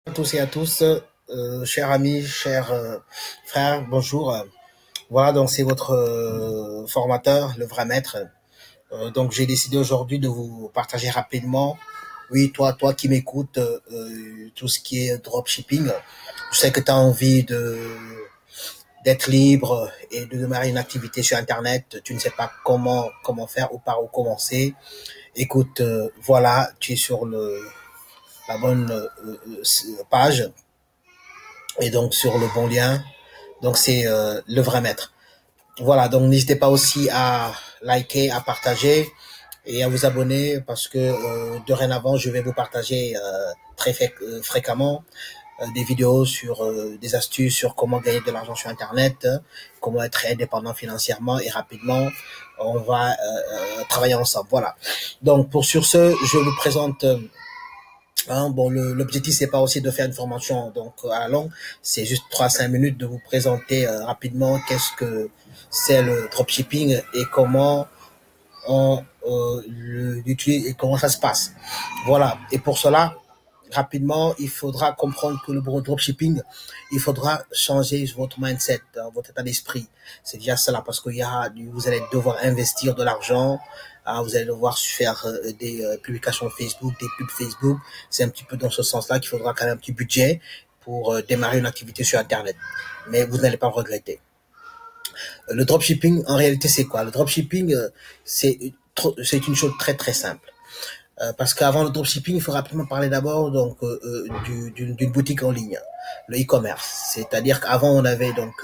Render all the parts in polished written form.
À tous et à tous, chers amis, chers frères, bonjour. Voilà, donc c'est votre formateur, le vrai maître. Donc j'ai décidé aujourd'hui de vous partager rapidement, oui, toi qui m'écoutes, tout ce qui est dropshipping. Je sais que tu as envie d'être libre et de démarrer une activité sur Internet. Tu ne sais pas comment faire ou par où commencer. Écoute, voilà, tu es sur la bonne page et donc sur le bon lien. Donc c'est le vrai maître. Voilà, donc n'hésitez pas aussi à liker, à partager et à vous abonner parce que dorénavant je vais vous partager fréquemment des vidéos sur des astuces sur comment gagner de l'argent sur Internet, comment être indépendant financièrement et rapidement. On va travailler ensemble. Voilà. Donc pour sur ce, je vous présente bon, l'objectif c'est pas aussi de faire une formation donc à long, c'est juste 3 à 5 minutes de vous présenter rapidement qu'est-ce que c'est le dropshipping et comment on l'utilise et comment ça se passe. Voilà. Et pour cela, rapidement, il faudra comprendre que le dropshipping, il faudra changer votre mindset, votre état d'esprit. C'est déjà cela parce vous allez devoir investir de l'argent, vous allez devoir faire des publications Facebook, des pubs Facebook. C'est un petit peu dans ce sens-là qu'il faudra quand même un petit budget pour démarrer une activité sur Internet. Mais vous n'allez pas regretter. Le dropshipping, en réalité, c'est quoi? Le dropshipping, c'est une chose très très simple. Parce qu'avant le dropshipping, il faut rapidement parler d'abord donc d'une boutique en ligne, le e-commerce. C'est-à-dire qu'avant on avait donc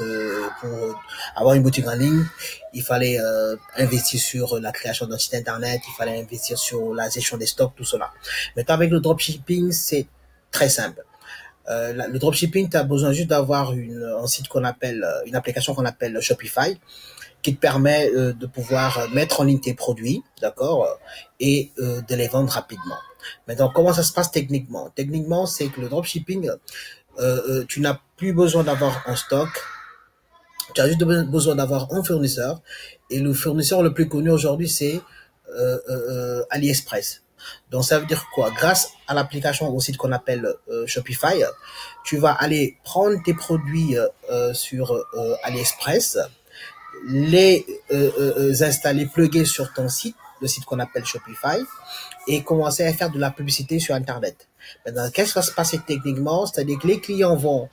pour avoir une boutique en ligne, il fallait investir sur la création d'un site internet, il fallait investir sur la gestion des stocks, tout cela. Maintenant avec le dropshipping, c'est très simple. Le dropshipping, tu as besoin juste d'avoir un site qu'on appelle, une application qu'on appelle Shopify, qui te permet de pouvoir mettre en ligne tes produits, d'accord, et de les vendre rapidement. Maintenant, comment ça se passe techniquement? Techniquement, c'est que le dropshipping, tu n'as plus besoin d'avoir un stock, tu as juste besoin d'avoir un fournisseur, et le fournisseur le plus connu aujourd'hui, c'est AliExpress. Donc ça veut dire quoi? Grâce à l'application au site qu'on appelle Shopify, tu vas aller prendre tes produits sur AliExpress, les installer, plugger sur ton site, le site qu'on appelle Shopify, et commencer à faire de la publicité sur Internet. Maintenant, qu'est-ce qui va se passer techniquement? C'est-à-dire que les clients vont,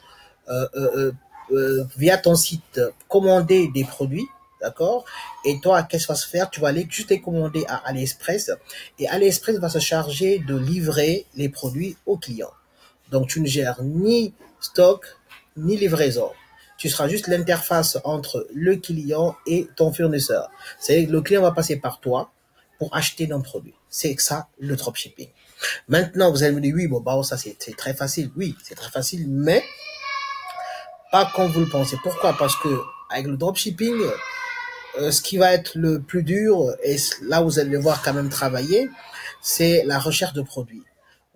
via ton site, commander des produits, d'accord? Et toi, qu'est-ce qui va se faire? Tu vas aller juste les commander à AliExpress, et AliExpress va se charger de livrer les produits aux clients. Donc, tu ne gères ni stock, ni livraison. Tu seras juste l'interface entre le client et ton fournisseur. C'est-à-dire que le client va passer par toi pour acheter un produit. C'est ça, le dropshipping. Maintenant, vous allez me dire, oui, bon, bah, ça, c'est très facile. Oui, c'est très facile, mais pas comme vous le pensez. Pourquoi? Parce que, avec le dropshipping, ce qui va être le plus dur, et là où vous allez devoir quand même travailler, c'est la recherche de produits.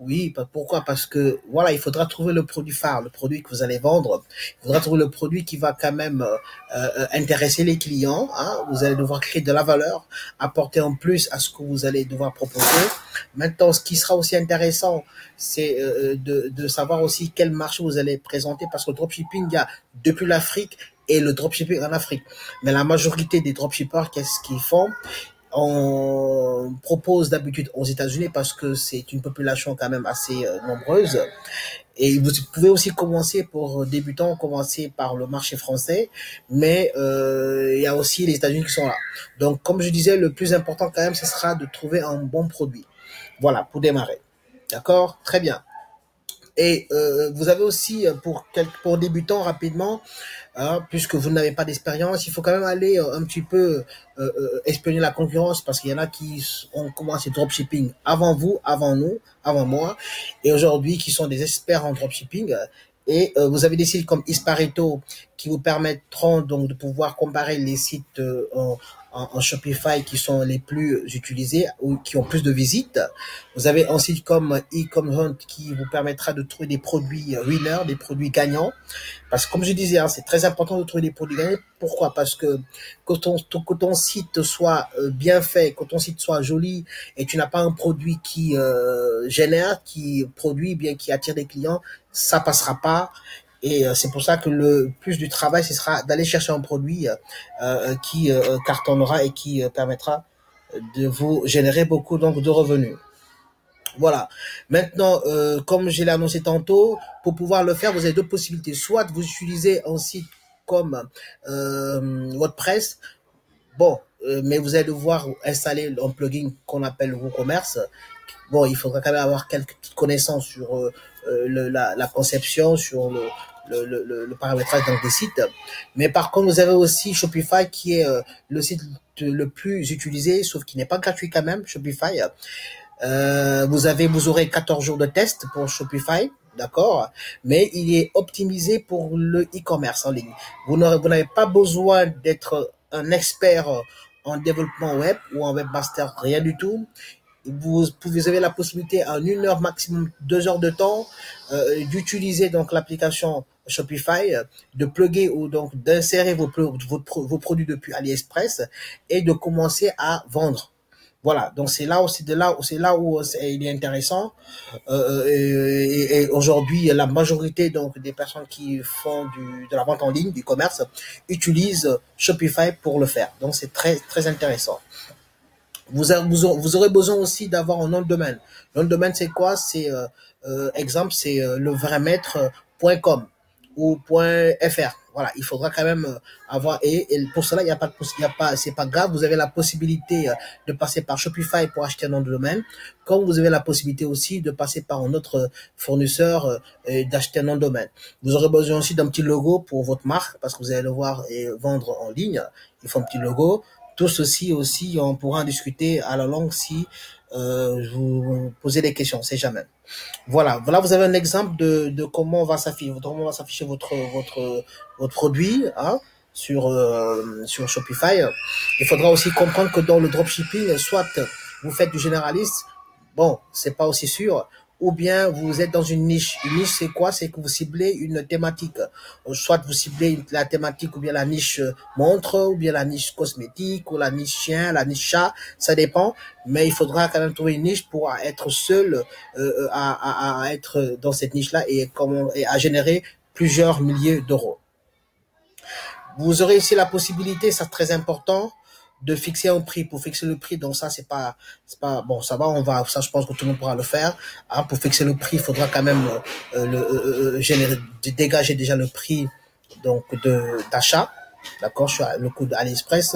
Oui, pourquoi? Parce que voilà, il faudra trouver le produit phare, le produit que vous allez vendre. Il faudra trouver le produit qui va quand même intéresser les clients. Hein. Vous allez devoir créer de la valeur, apporter en plus à ce que vous allez devoir proposer. Maintenant, ce qui sera aussi intéressant, c'est de savoir aussi quel marché vous allez présenter, parce que le dropshipping, il y a depuis l'Afrique et le dropshipping en Afrique. Mais la majorité des dropshippers, qu'est-ce qu'ils font? On propose d'habitude aux États-Unis parce que c'est une population quand même assez nombreuse. Et vous pouvez aussi commencer pour débutants, commencer par le marché français, mais il y a aussi les États-Unis qui sont là. Donc, comme je disais, le plus important quand même, ce sera de trouver un bon produit. Voilà, pour démarrer. D'accord? Très bien. Et vous avez aussi, pour débutants rapidement, hein, puisque vous n'avez pas d'expérience, il faut quand même aller un petit peu espionner la concurrence, parce qu'il y en a qui ont commencé dropshipping avant vous, avant nous, avant moi, et aujourd'hui qui sont des experts en dropshipping. Et vous avez des sites comme Ispareto qui vous permettront donc de pouvoir comparer les sites en Shopify qui sont les plus utilisés ou qui ont plus de visites. Vous avez un site comme e-commerce qui vous permettra de trouver des produits winners, des produits gagnants. Parce que comme je disais, hein, c'est très important de trouver des produits gagnants. Pourquoi? Parce que que ton site soit bien fait, que ton site soit joli et tu n'as pas un produit qui génère, qui produit, bien qui attire des clients, ça passera pas. Et c'est pour ça que le plus du travail, ce sera d'aller chercher un produit qui cartonnera et qui permettra de vous générer beaucoup donc de revenus. Voilà. Maintenant, comme je l'ai annoncé tantôt, pour pouvoir le faire, vous avez deux possibilités. Soit vous utilisez un site comme WordPress. Bon, mais vous allez devoir installer un plugin qu'on appelle WooCommerce. Bon, il faudra quand même avoir quelques petites connaissances sur la conception, sur le paramétrage donc des sites. Mais par contre, vous avez aussi Shopify qui est le site le plus utilisé, sauf qu'il n'est pas gratuit quand même, Shopify. Vous aurez 14 jours de test pour Shopify, d'accord, mais il est optimisé pour le e-commerce en ligne. Vous n'avez pas besoin d'être un expert en développement web ou en webmaster, rien du tout. Vous avez la possibilité en 1 heure maximum 2 heures de temps d'utiliser donc l'application Shopify, de plugger ou donc d'insérer vos produits depuis AliExpress et de commencer à vendre. Voilà, donc c'est là où il est intéressant. Et aujourd'hui, la majorité donc des personnes qui font de la vente en ligne, du commerce, utilisent Shopify pour le faire. Donc c'est très très intéressant. Vous aurez besoin aussi d'avoir un nom de domaine. Le nom de domaine, c'est quoi? C'est exemple, c'est levraimaître.com ou .fr. Voilà, il faudra quand même avoir et pour cela, c'est pas grave. Vous avez la possibilité de passer par Shopify pour acheter un nom de domaine, comme vous avez la possibilité aussi de passer par un autre fournisseur et d'acheter un nom de domaine. Vous aurez besoin aussi d'un petit logo pour votre marque parce que vous allez devoir vendre en ligne. Il faut un petit logo. Tout ceci aussi, on pourra en discuter à la longue si vous posez des questions, c'est jamais. Voilà, vous avez un exemple de comment va s'afficher votre produit hein, sur Shopify. Il faudra aussi comprendre que dans le dropshipping, soit vous faites du généraliste, bon, c'est pas aussi sûr, ou bien vous êtes dans une niche. Une niche, c'est quoi? C'est que vous ciblez une thématique. Soit vous ciblez la thématique ou bien la niche montre, ou bien la niche cosmétique, ou la niche chien, la niche chat, ça dépend. Mais il faudra quand même trouver une niche pour être seul à être dans cette niche-là et à générer plusieurs milliers d'euros. Vous aurez ici la possibilité, ça c'est très important, de fixer un prix. Pour fixer le prix, donc ça c'est pas bon, ça va, ça je pense que tout le monde pourra le faire. Hein, pour fixer le prix, il faudra quand même dégager déjà le prix donc d'achat. D'accord, sur le coût d'AliExpress,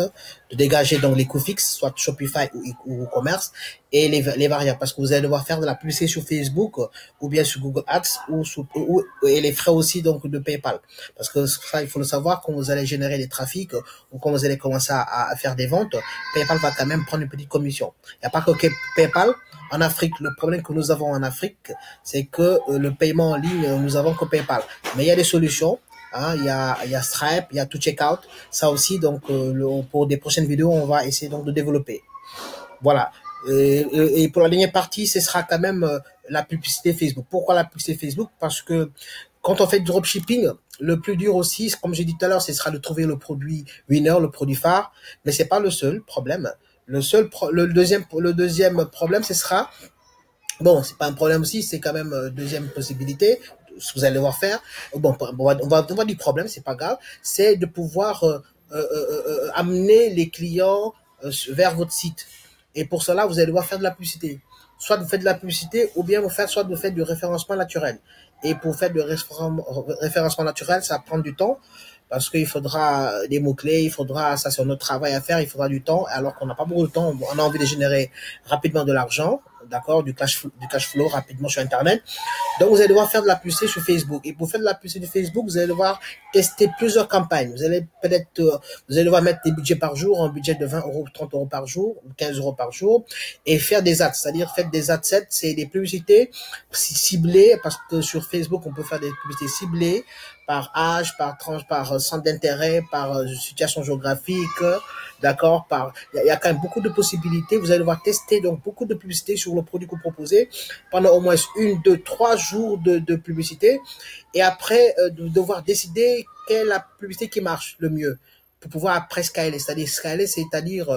de dégager donc les coûts fixes, soit Shopify ou e-commerce, et les variables, parce que vous allez devoir faire de la publicité sur Facebook, ou bien sur Google Ads, et les frais aussi donc de PayPal. Parce que ça, il faut le savoir, quand vous allez générer des trafics, ou quand vous allez commencer à faire des ventes, PayPal va quand même prendre une petite commission. Il n'y a pas que PayPal. En Afrique, le problème que nous avons en Afrique, c'est que le paiement en ligne, nous avons que PayPal. Mais il y a des solutions. Hein, il y a Stripe, il y a ToCheckout. Ça aussi, donc, pour des prochaines vidéos, on va essayer donc de développer. Voilà. Et pour la dernière partie, ce sera quand même la publicité Facebook. Pourquoi la publicité Facebook? Parce que quand on fait du dropshipping, le plus dur aussi, comme j'ai dit tout à l'heure, ce sera de trouver le produit winner, le produit phare. Mais c'est pas le seul problème. Le deuxième problème, ce sera, bon, c'est pas un problème aussi, c'est quand même deuxième possibilité, ce que vous allez devoir faire. Bon, on va du problème, c'est pas grave, c'est de pouvoir amener les clients vers votre site. Et pour cela, vous allez devoir faire de la publicité. Soit vous faites de la publicité, ou bien soit vous faites du référencement naturel. Et pour faire du référencement naturel, ça prend du temps. Parce qu'il faudra des mots-clés, ça c'est notre travail à faire, il faudra du temps, alors qu'on n'a pas beaucoup de temps, on a envie de générer rapidement de l'argent, d'accord, du cash flow rapidement sur Internet. Donc, vous allez devoir faire de la publicité sur Facebook. Et pour faire de la publicité sur Facebook, vous allez devoir tester plusieurs campagnes. Vous allez devoir mettre des budgets par jour, un budget de 20 euros, 30 euros par jour, ou 15 euros par jour, et faire des ads. C'est-à-dire, faites des ads set, c'est des publicités ciblées, parce que sur Facebook, on peut faire des publicités ciblées par âge, par tranche, par centre d'intérêt, par situation géographique, d'accord, il y a quand même beaucoup de possibilités. Vous allez devoir tester donc beaucoup de publicités sur le produit que vous proposez pendant au moins 1, 2, 3 jours de publicité, et après de devoir décider quelle est la publicité qui marche le mieux pour pouvoir après scaler, c'est-à-dire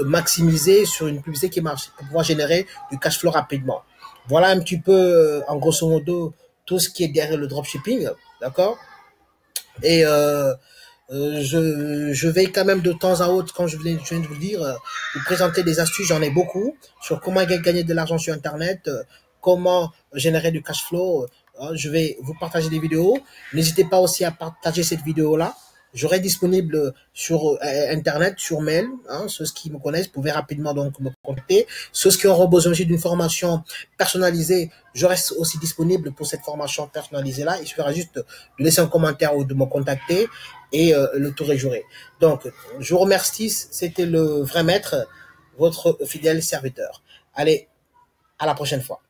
maximiser sur une publicité qui marche pour pouvoir générer du cash flow rapidement. Voilà un petit peu en grosso modo tout ce qui est derrière le dropshipping, d'accord. Et je vais quand même de temps à autre, quand je viens de vous le dire, vous présenter des astuces, j'en ai beaucoup, sur comment gagner de l'argent sur Internet, comment générer du cash flow. Je vais vous partager des vidéos. N'hésitez pas aussi à partager cette vidéo-là. J'aurai disponible sur Internet, sur mail, hein, ceux qui me connaissent, pouvez rapidement donc me contacter. Ceux qui auront besoin aussi d'une formation personnalisée, je reste aussi disponible pour cette formation personnalisée-là. Il suffira juste de laisser un commentaire ou de me contacter et le tour est joué. Donc, je vous remercie. C'était le vrai maître, votre fidèle serviteur. Allez, à la prochaine fois.